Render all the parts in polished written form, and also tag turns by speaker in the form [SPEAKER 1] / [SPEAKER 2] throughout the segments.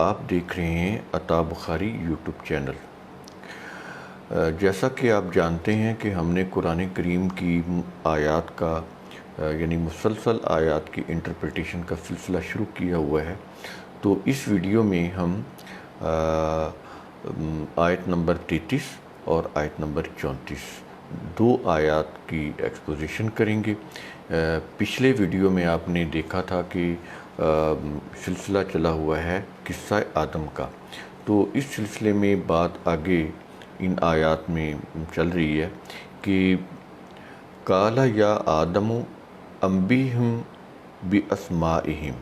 [SPEAKER 1] आप देख रहे हैं अता बुखारी यूट्यूब चैनल। जैसा कि आप जानते हैं कि हमने कुरान करीम की आयत का यानी मुसलसल आयत की इंटरप्रिटेशन का सिलसिला शुरू किया हुआ है। तो इस वीडियो में हम आयत नंबर 33 और आयत नंबर 34 दो आयत की एक्सपोजिशन करेंगे। पिछले वीडियो में आपने देखा था कि सिलसिला चला हुआ है किस्सा आदम का। तो इस सिलसिले में बात आगे इन आयात में चल रही है कि काला या आदम अम्बिहिम बि अस्माइहिम।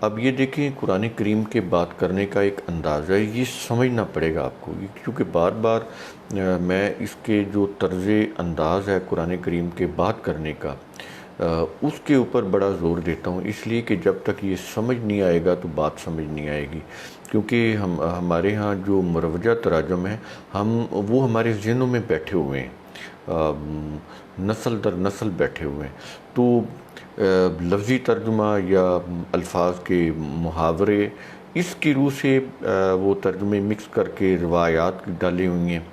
[SPEAKER 1] अब ये देखें, कुरान करीम के बात करने का एक अंदाज़ा है, ये समझना पड़ेगा आपको, क्योंकि बार बार मैं इसके जो तर्ज़ अंदाज़ है कुरान करीम के बात करने का उसके ऊपर बड़ा ज़ोर देता हूँ, इसलिए कि जब तक ये समझ नहीं आएगा तो बात समझ नहीं आएगी। क्योंकि हमारे यहाँ जो मुरवजा तराजम है वो हमारे ज़हनों में बैठे हुए हैं, नस्ल दर नस्ल बैठे हुए हैं। तो लफ्ज़ी तर्जुमा या अल्फाज के मुहावरे इसकी रूह से वो तर्जुमे मिक्स करके रिवायात डाली हुई हैं।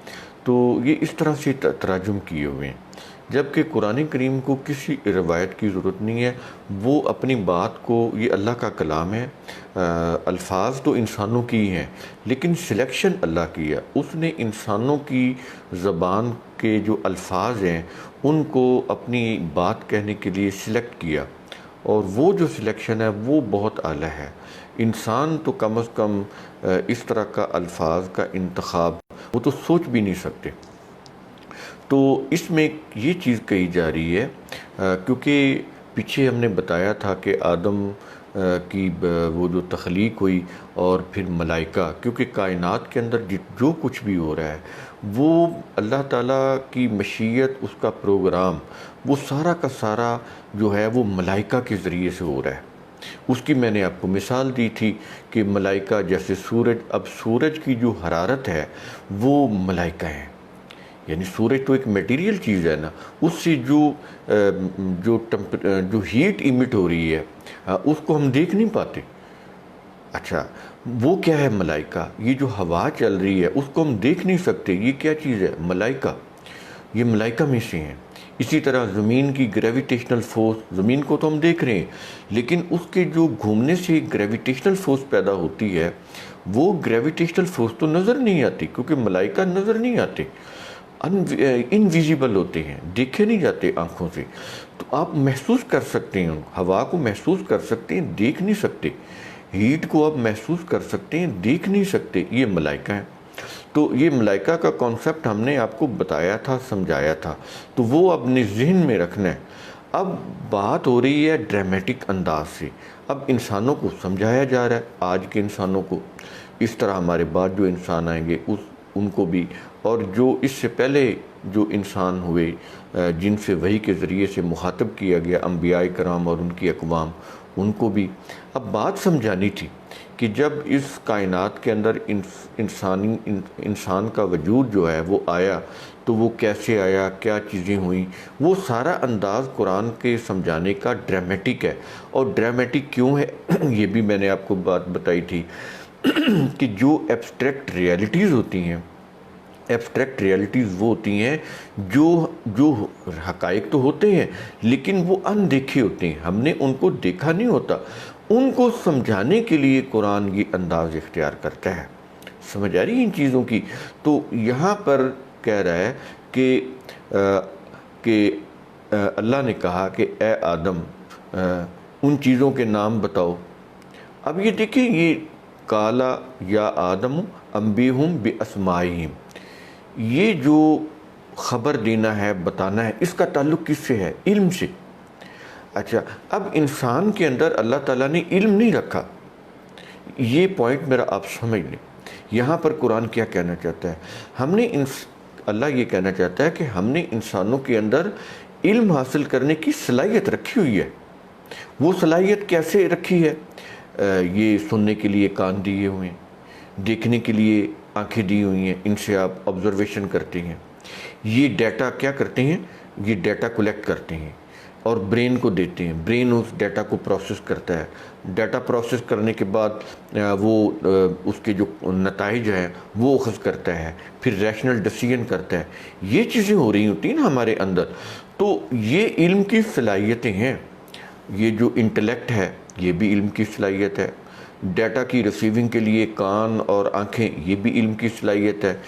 [SPEAKER 1] तो ये इस तरह से तराजुम किए हुए हैं, जबकि कुरान करीम को किसी रिवायत की ज़रूरत नहीं है। वो अपनी बात को, ये अल्लाह का कलाम है, अल्फाज तो इंसानों की ही हैं, लेकिन सिलेक्शन अल्लाह की है। उसने इंसानों की ज़बान के जो अल्फाज हैं उनको अपनी बात कहने के लिए सिलेक्ट किया, और वो जो सिलेक्शन है वो बहुत आला है। इंसान तो कम अज़ कम इस तरह का अल्फाज का इंतखाब वो तो सोच भी नहीं सकते। तो इसमें ये चीज़ कही जा रही है क्योंकि पीछे हमने बताया था कि आदम की वो जो तख्लीक हुई और फिर मलाइका, क्योंकि कायनात के अंदर जो कुछ भी हो रहा है वो अल्लाह ताला की मशीयत, उसका प्रोग्राम, वो सारा का सारा जो है वो मलाइका के ज़रिए से हो रहा है। उसकी मैंने आपको मिसाल दी थी कि मलाइका जैसे सूरज, अब सूरज की जो हरारत है वो मलाइका है, यानी सूरज तो एक मटेरियल चीज़ है ना, उससे जो हीट इमिट हो रही है उसको हम देख नहीं पाते। अच्छा, वो क्या है मलाइका? ये जो हवा चल रही है उसको हम देख नहीं सकते, ये क्या चीज़ है? मलाइका। ये मलाइका में से हैं। इसी तरह ज़मीन की ग्रेविटेशनल फोर्स, ज़मीन को तो हम देख रहे हैं, लेकिन उसके जो घूमने से ग्रेविटेशनल फोर्स पैदा होती है, वो ग्रेविटेशनल फोर्स तो नज़र नहीं आती, क्योंकि मलाइका नज़र नहीं आते, इनविजिबल होते हैं, देखे नहीं जाते आँखों से। तो आप महसूस कर सकते हैं, हवा को महसूस कर सकते हैं, देख नहीं सकते। हीट को आप महसूस कर सकते हैं, देख नहीं सकते। ये मलाइका है। तो ये मलाइका का कॉन्सेप्ट हमने आपको बताया था, समझाया था, तो वो अपने जहन में रखना है। अब बात हो रही है ड्रामेटिक अंदाज से। अब इंसानों को समझाया जा रहा है, आज के इंसानों को, इस तरह हमारे बाद जो इंसान आएंगे उनको भी, और जो इससे पहले जो इंसान हुए जिनसे वही के ज़रिए से मुखातब किया गया, अम्बिया कराम और उनकी अक़वाम, उनको भी अब बात समझानी थी कि जब इस कायनात के अंदर इंसान का वजूद जो है वो आया, तो वो कैसे आया, क्या चीज़ें हुई, वो सारा अंदाज़ कुरान के समझाने का ड्रामेटिक है। और ड्रामेटिक क्यों है ये भी मैंने आपको बात बताई थी कि जो एब्स्ट्रैक्ट रियलिटीज़ होती हैं, एब्स्ट्रैक्ट रियलिटीज़ वो होती हैं जो हकाइक तो होते हैं लेकिन वो अनदेखे होते हैं, हमने उनको देखा नहीं होता। उनको समझाने के लिए कुरान ये अंदाज़ इख्तियार करता है। समझ आ रही है इन चीज़ों की? तो यहाँ पर कह रहा है कि अल्लाह ने कहा कि ए आदम उन चीज़ों के नाम बताओ। अब ये देखिए, ये काला या आदम अम्बिहुम बि अस्माइहिम, ये जो ख़बर देना है, बताना है, इसका ताल्लुक़ किससे है? इल्म से। अच्छा, अब इंसान के अंदर अल्लाह ताला ने इल्म नहीं रखा, ये पॉइंट मेरा आप समझ लें। यहाँ पर कुरान क्या कहना चाहता है? अल्लाह ये कहना चाहता है कि हमने इंसानों के अंदर इल्म हासिल करने की सलाहियत रखी हुई है। वो सलाहियत कैसे रखी है? ये सुनने के लिए कान दिए हुए हैं, देखने के लिए आंखें दी हुई हैं, इनसे आप ऑब्जर्वेशन करते हैं। ये डाटा क्या करते हैं? ये डाटा कलेक्ट करते हैं। और ब्रेन को देते हैं। ब्रेन उस डाटा को प्रोसेस करता है। डाटा प्रोसेस करने के बाद वो उसके जो नताइज हैं वो अखज़ करता है, फिर रैशनल डिसीजन करता है। ये चीज़ें हो रही होती हैं ना हमारे अंदर। तो ये इल्म की सलाहियतें हैं। ये जो इंटेलेक्ट है ये भी इल्म की सलाहियत है। डाटा की रिसीविंग के लिए कान और आँखें, ये भी इल्म की सलाहियत है।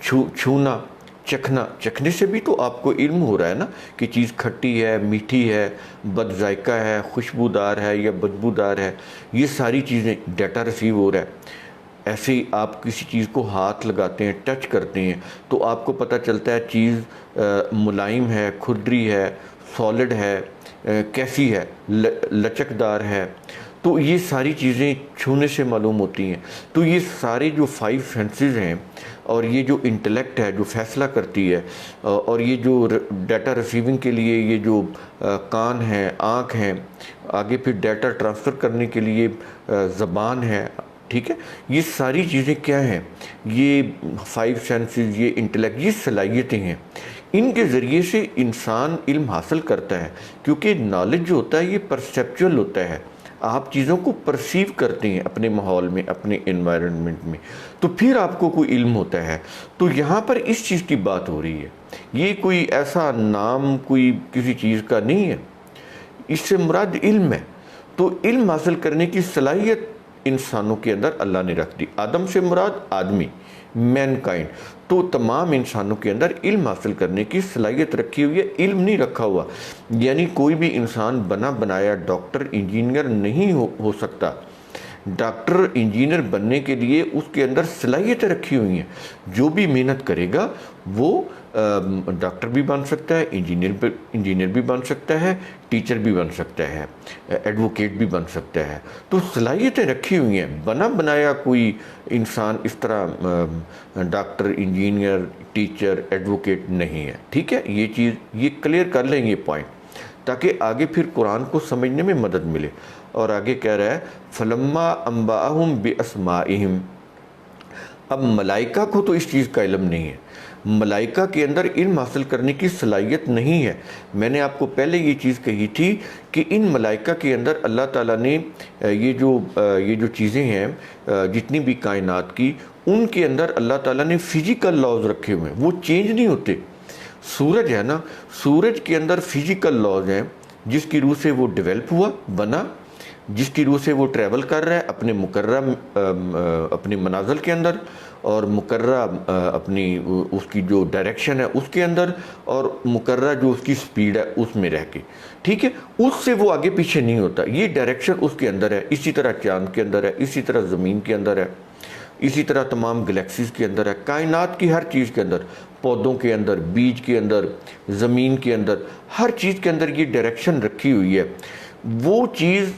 [SPEAKER 1] छूना, चखना, चखने से भी तो आपको इल्म हो रहा है ना कि चीज़ खट्टी है, मीठी है, बदजायका है, खुशबूदार है या बदबूदार है। ये सारी चीज़ें डाटा रिसीव हो रहा है। ऐसे ही आप किसी चीज़ को हाथ लगाते हैं, टच करते हैं, तो आपको पता चलता है चीज़ मुलायम है, खुरदरी है, सॉलिड है, कैसी है, लचकदार है। तो ये सारी चीज़ें छूने से मालूम होती हैं। तो ये सारे जो 5 सेंसेस हैं और ये जो इंटेलेक्ट है जो फैसला करती है, और ये जो डाटा रिसीविंग के लिए ये जो कान है, आँख हैं, आगे फिर डाटा ट्रांसफ़र करने के लिए ज़बान है, ठीक है। ये सारी चीज़ें क्या हैं? ये 5 सेंसेस, ये इंटेलेक्ट, ये सलाहियतें हैं। इनके ज़रिए से इंसान इल्म हासिल करता है, क्योंकि नॉलेज जो होता है ये परसेप्चुअल होता है। आप चीज़ों को परसीव करते हैं अपने माहौल में, अपने एनवायरनमेंट में, तो फिर आपको कोई इल्म होता है। तो यहाँ पर इस चीज़ की बात हो रही है। ये कोई ऐसा नाम कोई किसी चीज़ का नहीं है, इससे मुराद इल्म है। तो इल्म हासिल करने की सलाहियत इंसानों के अंदर अल्लाह ने रख दी। आदम से मुराद आदमी, मैनकाइंड। तो तमाम इंसानों के अंदर इल्म हासिल करने की सलाहियत रखी हुई है, इल्म नहीं रखा हुआ। यानी कोई भी इंसान बना बनाया डॉक्टर इंजीनियर नहीं हो सकता। डॉक्टर इंजीनियर बनने के लिए उसके अंदर सलाहियतें रखी हुई हैं। जो भी मेहनत करेगा वो डॉक्टर भी बन सकता है, इंजीनियर भी बन सकता है, टीचर भी बन सकता है, एडवोकेट भी बन सकता है। तो सलाहियतें रखी हुई हैं। बना बनाया कोई इंसान इस तरह डॉक्टर, इंजीनियर, टीचर, एडवोकेट नहीं है। ठीक है, ये चीज़ ये क्लियर कर लें ये पॉइंट, ताकि आगे फिर कुरान को समझने में मदद मिले। और आगे कह रहा है फलम्मा अम्बाहुम बिअस्माइहिम। अब मलाइका को तो इस चीज़ का इल्म नहीं है, मलाइका के अंदर इल्म हासिल करने की सलाहियत नहीं है। मैंने आपको पहले ये चीज़ कही थी कि इन मलाइका के अंदर अल्लाह ताला ने ये जो चीज़ें हैं जितनी भी कायनात की, उनके अंदर अल्लाह ताला ने फिजिकल लॉज रखे हुए हैं, वो चेंज नहीं होते। सूरज है ना, सूरज के अंदर फिजिकल लॉज हैं, जिसकी रूह से वो डेवलप हुआ, बना, जिसकी रूह से वो ट्रैवल कर रहा है अपने मुकर्रा अपने मनाज़िल के अंदर, और मुकर्रा अपनी उसकी जो डायरेक्शन है उसके अंदर, और मुकर्रा जो उसकी स्पीड है उसमें रह के, ठीक है, उससे वो आगे पीछे नहीं होता। ये डायरेक्शन उसके अंदर है। इसी तरह चाँद के अंदर है, इसी तरह ज़मीन के अंदर है, इसी तरह तमाम गैलेक्सीज़ के अंदर है, कायनात की हर चीज़ के अंदर, पौधों के अंदर, बीज के अंदर, ज़मीन के अंदर, हर चीज़ के अंदर ये डायरेक्शन रखी हुई है। वो चीज़,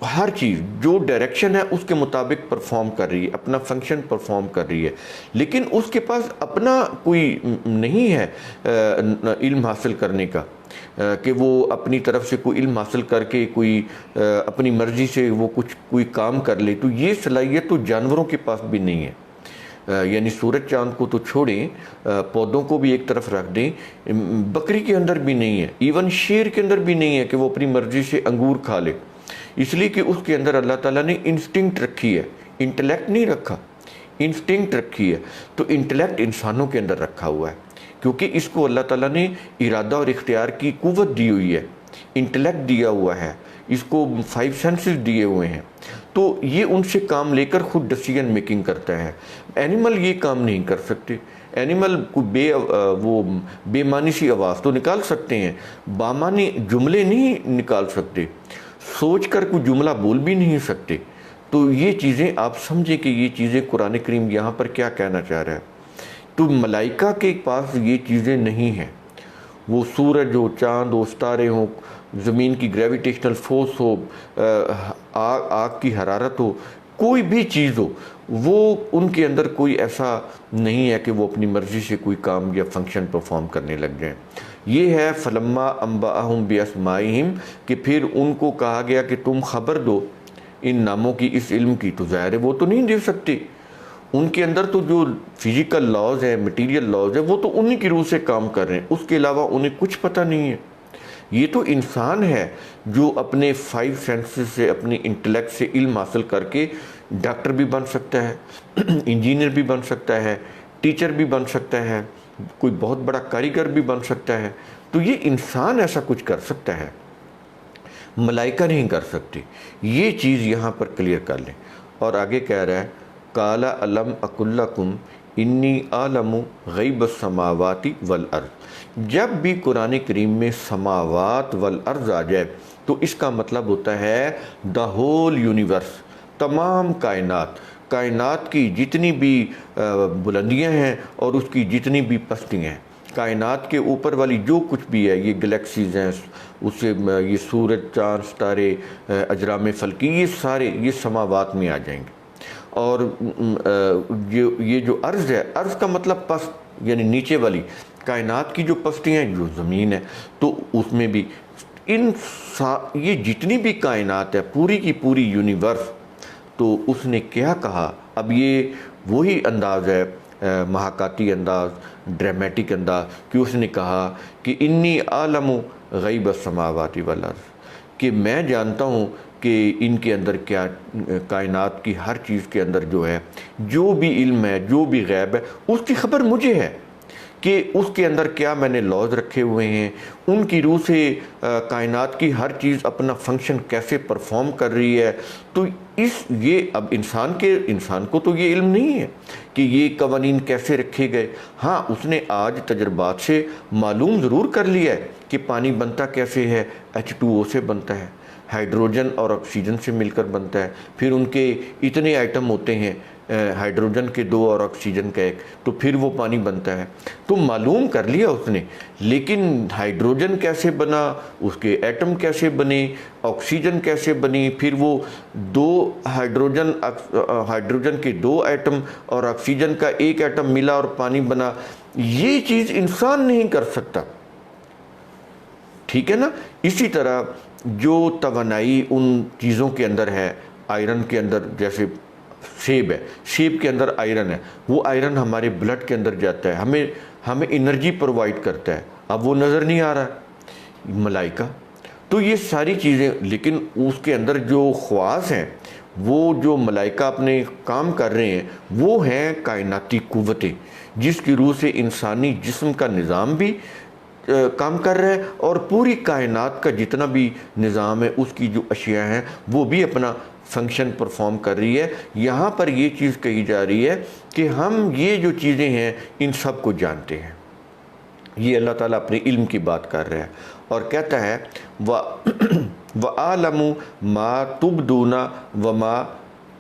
[SPEAKER 1] हर चीज़ जो डायरेक्शन है उसके मुताबिक परफॉर्म कर रही है, अपना फंक्शन परफॉर्म कर रही है। लेकिन उसके पास अपना कोई नहीं है इल्म हासिल करने का, कि वो अपनी तरफ से कोई इल्म हासिल करके कोई अपनी मर्ज़ी से वो कोई काम कर ले। तो ये सलाहियत तो जानवरों के पास भी नहीं है। यानी सूरज चाँद को तो छोड़ें, पौधों को भी एक तरफ रख दें, बकरी के अंदर भी नहीं है, इवन शेर के अंदर भी नहीं है कि वो अपनी मर्ज़ी से अंगूर खा ले। इसलिए कि उसके अंदर अल्लाह ताला ने इंस्टिंक्ट रखी है, इंटेलेक्ट नहीं रखा, इंस्टिंक्ट रखी है। तो इंटेलेक्ट इंसानों के अंदर रखा हुआ है, क्योंकि इसको अल्लाह ताला ने इरादा और इख्तियार की कुव्वत दी हुई है, इंटेलेक्ट दिया हुआ है, इसको 5 सेंसेस दिए हुए हैं। तो ये उनसे काम लेकर खुद डिसीजन मेकिंग करता है। एनिमल ये काम नहीं कर सकते। एनिमल को वो बेमानी सी आवाज़ तो निकाल सकते हैं, बामानी जुमले नहीं निकाल सकते, सोच कर कोई जुमला बोल भी नहीं सकते। तो ये चीज़ें आप समझें कि ये चीज़ें कुरान करीम यहाँ पर क्या कहना चाह रहा है। तो मलाइका के पास ये चीज़ें नहीं हैं। वो सूरज हो, चाँद हो, सितारे हों, ज़मीन की ग्रेविटेशनल फोर्स हो, आग की हरारत हो, कोई भी चीज़ हो, वो उनके अंदर कोई ऐसा नहीं है कि वो अपनी मर्ज़ी से कोई काम या फंक्शन परफॉर्म करने लग जाएं। ये है फलम्मा अम्बाहुम बिअस्माइहिम, कि फिर उनको कहा गया कि तुम खबर दो इन नामों की, इस इल्म की। तो ज़ाहिर है वो तो नहीं दे सकते। उनके अंदर तो जो फिजिकल लॉज है, मटेरियल लॉज है, वो तो उन्हीं की रूह से काम कर रहे हैं, उसके अलावा उन्हें कुछ पता नहीं है। ये तो इंसान है जो अपने 5 सेंसेस से, अपनी इंटेलेक्ट से इल्म हासिल करके डॉक्टर भी बन सकता है, इंजीनियर भी बन सकता है, टीचर भी बन सकता है, कोई बहुत बड़ा कारीगर भी बन सकता है। तो ये इंसान ऐसा कुछ कर सकता है, मलाइका नहीं कर सकती। ये चीज़ यहाँ पर क्लियर कर लें। और आगे कह रहा है काला अलम अकुल्लकुम इन्नी आलमु गैब समावाति वल अर्ज़। जब भी कुरान करीम में समावात वल अर्ज़ आ जाए तो इसका मतलब होता है द होल यूनिवर्स, तमाम कायनात की जितनी भी बुलंदियां हैं और उसकी जितनी भी पस्तियाँ हैं, कायनात के ऊपर वाली जो कुछ भी है, ये गैलेक्सीज़ हैं, उससे ये सूरज, चाँद, सितारे, अजराम फल्की, ये सारे ये समावात में आ जाएंगे। और ये जो अर्ज़ है, अर्ज़ का मतलब पस्त, यानी नीचे वाली कायनात की जो पस्तियाँ हैं, जो ज़मीन है, तो उसमें भी ये जितनी भी कायनात है, पूरी की पूरी यूनिवर्स, तो उसने क्या कहा। अब ये वही अंदाज़ है, महाकाती अंदाज़, ड्रामेटिक अंदाज़, कि उसने कहा कि इन्नी आलमु गैब समावाति वल अर्ज़, कि मैं जानता हूँ कि इनके अंदर क्या, कायनात की हर चीज़ के अंदर जो है, जो भी इल्म है, जो भी गैब है, उसकी खबर मुझे है कि उसके अंदर क्या मैंने लॉज रखे हुए हैं, उनकी रूह से कायनात की हर चीज़ अपना फंक्शन कैसे परफॉर्म कर रही है। तो ये अब इंसान को तो ये इल्म नहीं है कि ये कवानीन कैसे रखे गए। हाँ, उसने आज तजर्बात से मालूम ज़रूर कर लिया है कि पानी बनता कैसे है, H2O से बनता है, हाइड्रोजन और ऑक्सीजन से मिलकर बनता है, फिर उनके इतने आइटम होते हैं, हाइड्रोजन के 2 और ऑक्सीजन का 1, तो फिर वो पानी बनता है। तो मालूम कर लिया उसने, लेकिन हाइड्रोजन कैसे बना, उसके एटम कैसे बने, ऑक्सीजन कैसे बनी, फिर वो 2 हाइड्रोजन के 2 एटम और ऑक्सीजन का 1 एटम मिला और पानी बना, ये चीज़ इंसान नहीं कर सकता। ठीक है ना। इसी तरह जो तवानाई उन चीज़ों के अंदर है, आयरन के अंदर, जैसे सेब है, सेब के अंदर आयरन है, वो आयरन हमारे ब्लड के अंदर जाता है, हमें एनर्जी प्रोवाइड करता है। अब वो नज़र नहीं आ रहा मलाइका। तो ये सारी चीज़ें, लेकिन उसके अंदर जो ख्वास हैं, वो जो मलाइका अपने काम कर रहे हैं, वो हैं कायनाती कुव्वतें, जिसकी रूह से इंसानी जिस्म का निज़ाम भी काम कर रहा है और पूरी कायनात का जितना भी निज़ाम है, उसकी जो अशिया हैं, वो भी अपना फंक्शन परफॉर्म कर रही है। यहाँ पर ये चीज़ कही जा रही है कि हम ये जो चीज़ें हैं, इन सब को जानते हैं। ये अल्लाह ताला अपने इल्म की बात कर रहा है और कहता है व आलमु मा तुबदूना व मा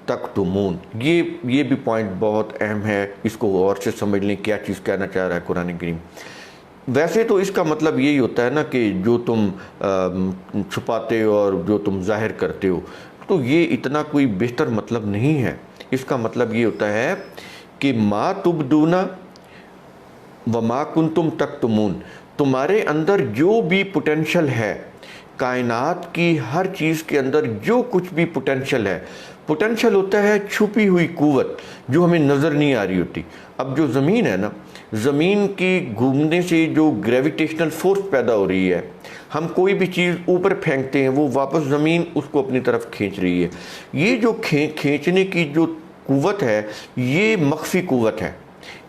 [SPEAKER 1] तक्तुमून। ये भी पॉइंट बहुत अहम है, इसको गौर से समझ लें क्या चीज़ कहना चाह रहा है कुरान करीम। वैसे तो इसका मतलब यही होता है ना कि जो तुम छुपाते हो और जो तुम जाहिर करते हो, तो ये इतना कोई बेहतर मतलब नहीं है। इसका मतलब ये होता है कि मा तुबदूना व मा कुंतुम तक्तुमून, तुम्हारे अंदर जो भी पोटेंशल है, कायनात की हर चीज़ के अंदर जो कुछ भी पोटेंशल है, पोटेंशल होता है छुपी हुई कुव्वत जो हमें नज़र नहीं आ रही होती। अब जो ज़मीन है ना, ज़मीन की घूमने से जो ग्रेविटेशनल फोर्स पैदा हो रही है, हम कोई भी चीज़ ऊपर फेंकते हैं, वो वापस ज़मीन उसको अपनी तरफ खींच रही है। ये जो खींचने की जो कुव्वत है, ये मख्फी कुव्वत है,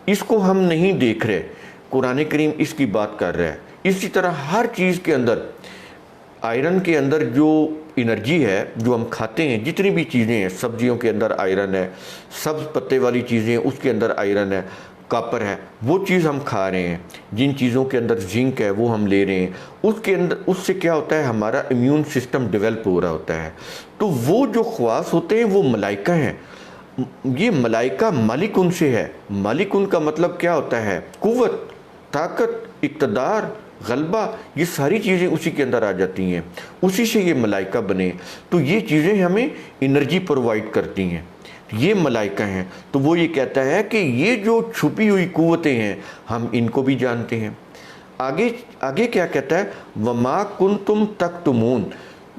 [SPEAKER 1] इसको हम नहीं देख रहे। कुरान करीम इसकी बात कर रहा है। इसी तरह हर चीज़ के अंदर, आयरन के अंदर जो एनर्जी है, जो हम खाते हैं, जितनी भी चीज़ें हैं, सब्जियों के अंदर आयरन है, सब्ज़ पत्ते वाली चीज़ें उसके अंदर आयरन है, कॉपर है, वो चीज़ हम खा रहे हैं। जिन चीज़ों के अंदर जिंक है वो हम ले रहे हैं, उसके अंदर, उससे क्या होता है, हमारा इम्यून सिस्टम डेवलप हो रहा होता है। तो वो जो ख्वास होते हैं वो मलाइका हैं। ये मलाइका मालिक उनसे है। मालिक उनका मतलब क्या होता है, कुव्वत, ताकत, इक़्तिदार, गलबा, ये सारी चीज़ें उसी के अंदर आ जाती हैं, उसी से ये मलाइका बने। तो ये चीज़ें हमें एनर्जी प्रोवाइड करती हैं, ये मलाइका हैं। तो वो ये कहता है कि ये जो छुपी हुई कुव्वतें हैं, हम इनको भी जानते हैं। आगे क्या कहता है, वमा कुंतुम तक्तुमून,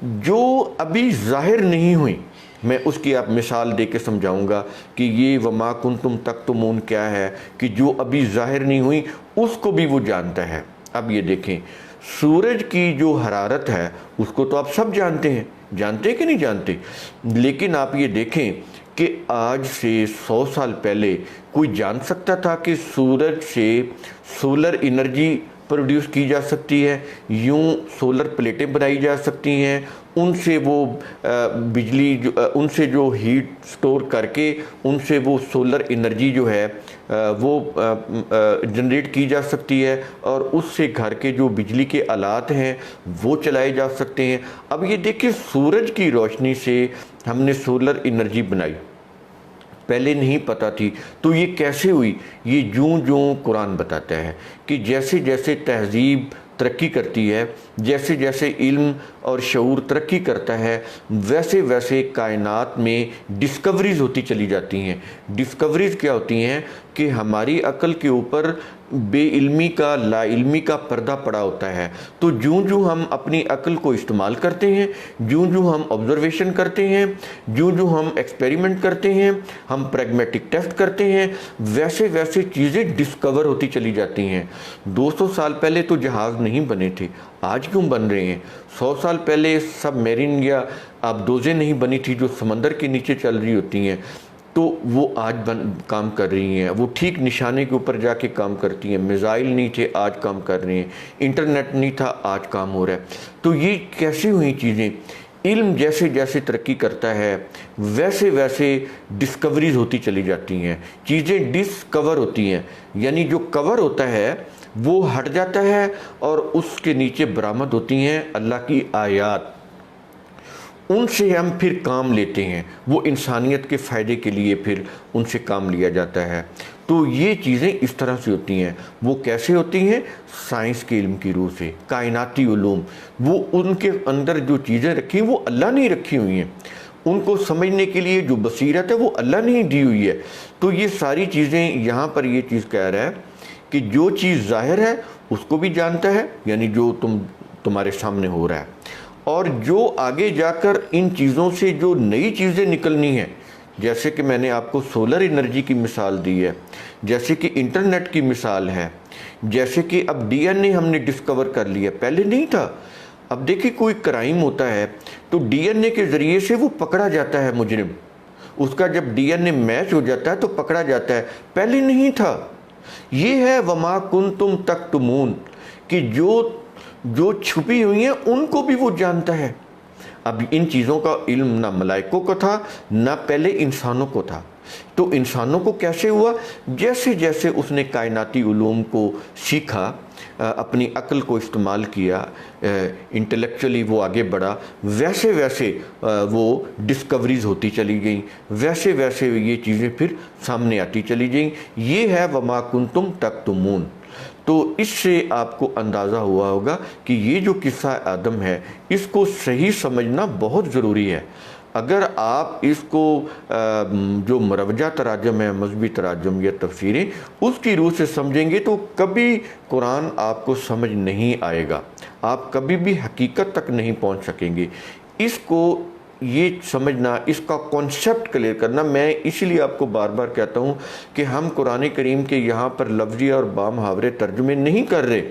[SPEAKER 1] जो अभी जाहिर नहीं हुई। मैं उसकी आप मिसाल दे के समझाऊँगा कि ये वमा कुंतुम तक्तुमून क्या है, कि जो अभी जाहिर नहीं हुई उसको भी वो जानता है। अब ये देखें, सूरज की जो हरारत है उसको तो आप सब जानते हैं, जानते कि नहीं जानते। लेकिन आप ये देखें कि आज से 100 साल पहले कोई जान सकता था कि सूरज से सोलर एनर्जी प्रोड्यूस की जा सकती है, यूं सोलर प्लेटें बनाई जा सकती हैं, उनसे वो बिजली उनसे जो हीट स्टोर करके उनसे वो सोलर एनर्जी जो है वो जनरेट की जा सकती है और उससे घर के जो बिजली के आलात हैं वो चलाए जा सकते हैं। अब ये देखिए, सूरज की रोशनी से हमने सोलर एनर्जी बनाई, पहले नहीं पता थी। तो ये कैसे हुई? ये जूं जूं कुरान बताता है कि जैसे जैसे तहजीब तरक्की करती है, जैसे जैसे इल्म और शऊर तरक्की करता है, वैसे वैसे कायनात में डिस्कवरीज होती चली जाती हैं। डिस्कवरीज क्या होती हैं कि हमारी अक्ल के ऊपर बेइल्मी का लाइल्मी का पर्दा पड़ा होता है। तो जूं जूं हम अपनी अक्ल को इस्तेमाल करते हैं, जूं जूं हम ऑब्जर्वेशन करते हैं, जूं जूं हम एक्सपेरिमेंट करते हैं, हम प्रैग्मेटिक टेस्ट करते हैं, वैसे वैसे चीज़ें डिस्कवर होती चली जाती हैं। 200 साल पहले तो जहाज़ नहीं बने थे, आज क्यों बन रहे हैं? 100 साल पहले सबमरीन या आबदोज़ें नहीं बनी थी जो समंदर के नीचे चल रही होती हैं, तो वो आज काम कर रही हैं। वो ठीक निशाने के ऊपर जाके काम करती हैं। मिसाइल नहीं थे, आज काम कर रही हैं। इंटरनेट नहीं था, आज काम हो रहा है। तो ये कैसी हुई चीज़ें? इल्म जैसे जैसे तरक्की करता है वैसे वैसे डिस्कवरीज होती चली जाती हैं, चीज़ें डिस्कवर होती हैं। यानी जो कवर होता है वो हट जाता है और उसके नीचे बरामद होती हैं अल्लाह की आयात, उनसे हम फिर काम लेते हैं। वो इंसानियत के फ़ायदे के लिए फिर उनसे काम लिया जाता है। तो ये चीज़ें इस तरह से होती हैं। वो कैसे होती हैं? साइंस के इल्म की रूह से, कायनाती उलूम। वो उनके अंदर जो चीज़ें रखी वो अल्लाह ने रखी हुई हैं, उनको समझने के लिए जो बसीरत है वो अल्लाह ने ही दी हुई है। तो ये सारी चीज़ें यहाँ पर ये चीज़ कह रहा है कि जो चीज़ ज़ाहिर है उसको भी जानता है, यानी जो तुम्हारे सामने हो रहा है, और जो आगे जाकर इन चीज़ों से जो नई चीज़ें निकलनी हैं, जैसे कि मैंने आपको सोलर एनर्जी की मिसाल दी है, जैसे कि इंटरनेट की मिसाल है, जैसे कि अब डीएनए हमने डिस्कवर कर लिया, पहले नहीं था। अब देखिए, कोई क्राइम होता है तो डीएनए के ज़रिए से वो पकड़ा जाता है मुजरिम, उसका जब डीएनए मैच हो जाता है तो पकड़ा जाता है, पहले नहीं था। ये है वमा कुंतुम तक्तुमून, कि जो छुपी हुई हैं उनको भी वो जानता है। अब इन चीज़ों का इल्म ना मलाइकों को था ना पहले इंसानों को था। तो इंसानों को कैसे हुआ? जैसे जैसे उसने कायनाती उलूम को सीखा, अपनी अक्ल को इस्तेमाल किया, इंटेलेक्चुअली वो आगे बढ़ा, वैसे वैसे वो डिस्कवरीज होती चली गई, वैसे वैसे ये चीज़ें फिर सामने आती चली गई। ये है वमा कुंतुम तक्तुमून। तो इससे आपको अंदाज़ा हुआ होगा कि ये जो किस्सा आदम है इसको सही समझना बहुत ज़रूरी है। अगर आप इसको जो मरवजा तराजम है, मजहबी तराजम या तफसीरें, उसकी रूह से समझेंगे तो कभी कुरान आपको समझ नहीं आएगा, आप कभी भी हकीकत तक नहीं पहुंच सकेंगे। इसको ये समझना, इसका कॉन्सेप्ट क्लियर करना, मैं इसीलिए आपको बार बार कहता हूँ कि हम कुरान करीम के यहाँ पर लफ्ज़ी और बामुहावरे तर्जुमे नहीं कर रहे,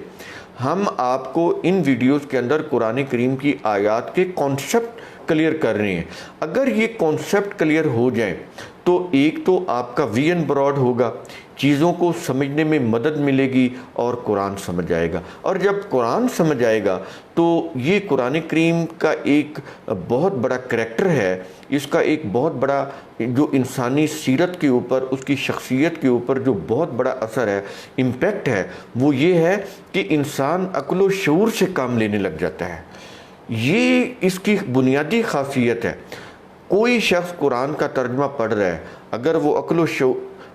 [SPEAKER 1] हम आपको इन वीडियोस के अंदर कुरान करीम की आयत के कॉन्सेप्ट क्लियर कर रहे हैं। अगर ये कॉन्सेप्ट क्लियर हो जाए तो एक तो आपका विजन ब्रॉड होगा, चीज़ों को समझने में मदद मिलेगी और कुरान समझ आएगा। और जब कुरान समझ आएगा तो ये कुरान करीम का एक बहुत बड़ा करैक्टर है, इसका एक बहुत बड़ा जो इंसानी सीरत के ऊपर, उसकी शख्सियत के ऊपर जो बहुत बड़ा असर है, इम्पैक्ट है, वो ये है कि इंसान अक्ल व शऊर से काम लेने लग जाता है। ये इसकी बुनियादी खासियत है। कोई शख्स कुरान का तर्जमा पढ़ रहा है,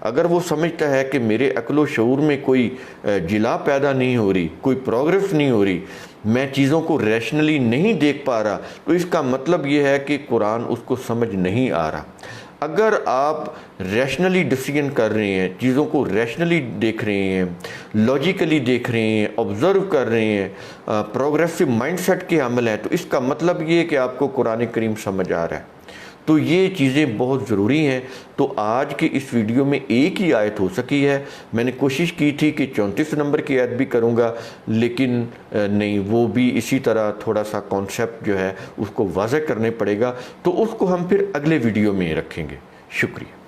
[SPEAKER 1] अगर वो समझता है कि मेरे अक्ल शऊर में कोई जिला पैदा नहीं हो रही, कोई प्रोग्रेस नहीं हो रही, मैं चीज़ों को रैशनली नहीं देख पा रहा, तो इसका मतलब ये है कि कुरान उसको समझ नहीं आ रहा। अगर आप रैशनली डिसीजन कर रहे हैं, चीज़ों को रैशनली देख रहे हैं, लॉजिकली देख रहे हैं, ऑब्ज़र्व कर रहे हैं, प्रोग्रेसिव माइंडसेट के अमल है, तो इसका मतलब ये है कि आपको कुरान करीम समझ आ रहा है। तो ये चीज़ें बहुत ज़रूरी हैं। तो आज की इस वीडियो में एक ही आयत हो सकी है। मैंने कोशिश की थी कि 34 नंबर की आयत भी करूँगा, लेकिन नहीं, वो भी इसी तरह थोड़ा सा कॉन्सेप्ट जो है उसको वाज़ह करने पड़ेगा, तो उसको हम फिर अगले वीडियो में रखेंगे। शुक्रिया।